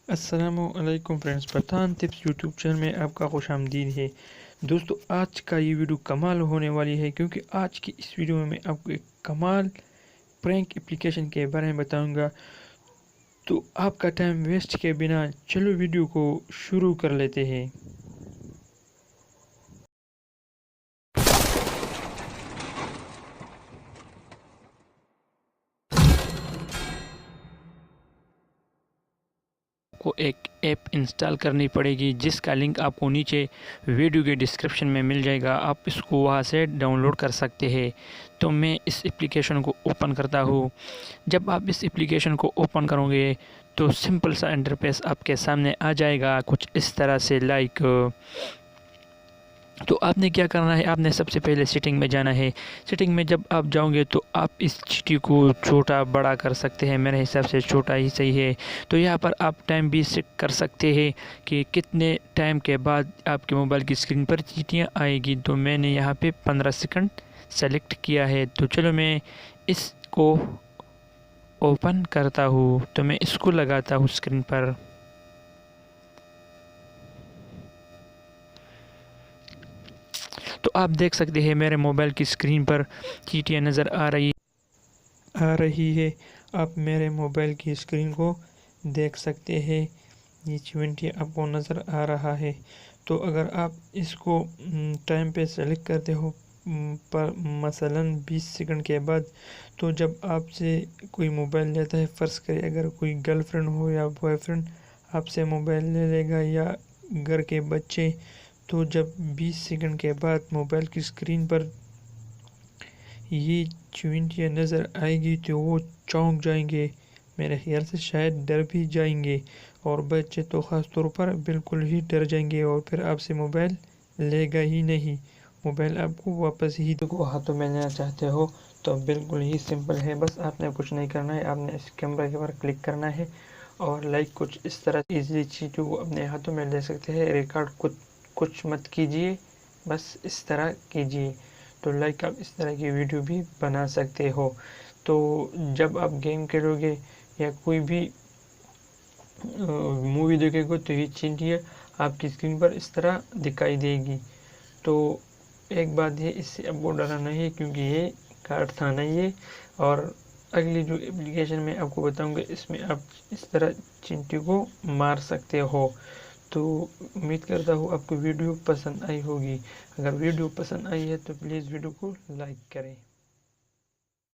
अस्सलामुअलैकुम friends, Pathan tips YouTube channel में आपका खुशामदीद है। दोस्तों, आज का ये वीडियो कमाल होने वाली है क्योंकि आज की इस वीडियो में मैं आपको एक कमाल प्रैंक एप्लीकेशन के बारे में बताऊंगा। तो आपका टाइम वेस्ट के बिना चलो वीडियो को शुरू कर लेते हैं। को एक ऐप इंस्टॉल करनी पड़ेगी जिसका लिंक आपको नीचे वीडियो के डिस्क्रिप्शन में मिल जाएगा। आप इसको वहां से डाउनलोड कर सकते हैं। तो मैं इस एप्लीकेशन को ओपन करता हूँ। जब आप इस एप्लीकेशन को ओपन करोगे तो सिंपल सा इंटरफेस आपके सामने आ जाएगा कुछ इस तरह से। तो आपने क्या करना है, आपने सबसे पहले सेटिंग में जाना है। सेटिंग में जब आप जाओगे तो आप इस चीटी को छोटा बड़ा कर सकते हैं। मेरे हिसाब से छोटा ही सही है। तो यहाँ पर आप टाइम भी सेट कर सकते हैं कि कितने टाइम के बाद आपके मोबाइल की स्क्रीन पर चीटियाँ आएगी। तो मैंने यहाँ पे 15 सेकंड सेलेक्ट किया है। तो चलो मैं इसको ओपन करता हूँ। तो मैं इसको लगाता हूँ स्क्रीन पर। तो आप देख सकते हैं मेरे मोबाइल की स्क्रीन पर चीटियाँ नज़र आ रही है। आप मेरे मोबाइल की स्क्रीन को देख सकते हैं, ये चीटियाँ आपको नज़र आ रहा है। तो अगर आप इसको टाइम पे सेलेक्ट करते हो पर मसलन 20 सेकंड के बाद, तो जब आपसे कोई मोबाइल लेता है, फ़र्ज़ करें अगर कोई गर्लफ्रेंड हो या बॉयफ्रेंड आपसे मोबाइल ले लेगा या घर के बच्चे, तो जब 20 सेकंड के बाद मोबाइल की स्क्रीन पर ये चींटियाँ नज़र आएगी तो वो चौंक जाएंगे। मेरे ख्याल से शायद डर भी जाएंगे, और बच्चे तो ख़ास तौर पर बिल्कुल ही डर जाएंगे और फिर आपसे मोबाइल लेगा ही नहीं। मोबाइल आपको वापस ही को हाथों में लेना चाहते हो तो बिल्कुल ही सिंपल है। बस आपने कुछ नहीं करना है, आपने इस कैमरा के ऊपर क्लिक करना है और कुछ इस तरह इजीली चीज़ों को अपने हाथों में ले सकते हैं। रिकॉर्ड कुछ मत कीजिए, बस इस तरह कीजिए। तो आप इस तरह की वीडियो भी बना सकते हो। तो जब आप गेम खेलोगे या कोई भी मूवी देखेगे तो ये चीज़ें आपकी स्क्रीन पर इस तरह दिखाई देगी। तो एक बात है, इससे आपको डरना नहीं है क्योंकि ये कारखाना ही है। और अगली जो एप्लीकेशन में आपको बताऊंगा इसमें आप इस तरह चींटी को मार सकते हो। तो उम्मीद करता हूँ आपको वीडियो पसंद आई होगी। अगर वीडियो पसंद आई है तो प्लीज़ वीडियो को लाइक करें।